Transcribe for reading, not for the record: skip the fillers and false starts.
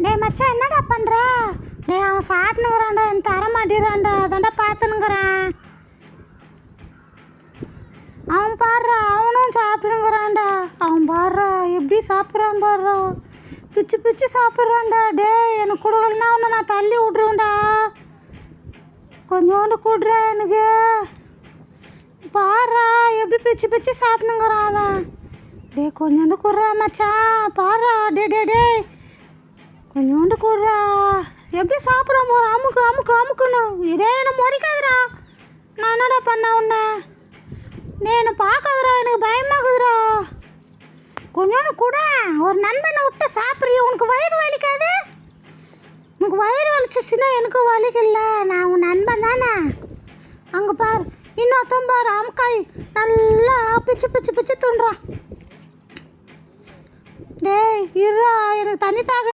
டேய் மச்சான், என்னடா பண்ணுற? டேய், அவன் சாப்பிட்டுங்கிறான்டா, எனக்கு தர மாட்டேறான்டா, அதான்டா பார்த்துனுங்கிறேன். அவன் பாடுறா, அவனும் சாப்பிடுங்கிறான்டா. அவன் பாடுறா, எப்படி சாப்பிட்றான் பாடுறா, பிச்சு பிச்சு சாப்பிட்றான்டா. டேய், எனக்கு கொடுக்கலன்னா அவனை நான் தள்ளி விட்ருவேன்டா. கொஞ்சோண்டு கூடுறா எனக்கு. பாடுறா, எப்படி பிச்சு பிச்சு சாப்பிடுங்கிறான் அவன். டேய், கொஞ்சோண்டு கூடுறா மச்சான், பாடுறா. டே கொஞ்சோண்டு கூடுறா. எப்படி சாப்பிட்றான் போது அமுக்கு அமுக்கு அமுக்குன்னு. இதே என்ன முறைக்காதுடா. நான் என்னடா பண்ண உன்ன? நீ என்னை பார்க்காதுடா, எனக்கு பயமாகுதுடா. கொஞ்சோண்டு கூட ஒரு நண்பனை விட்டு சாப்பிட்றிய, உனக்கு வயிறு வலிக்காது? உனக்கு வயிறு வலிச்சிச்சுன்னா எனக்கு வலிக்கல, நான் உன் நண்பன் தானே. அங்கே பார், இன்னொருத்தன் பார், அமுக்காய் நல்லா பிச்சு பிச்சு பிச்சு துண்டுறான். டேய் இருடா, எனக்கு தண்ணி தாக.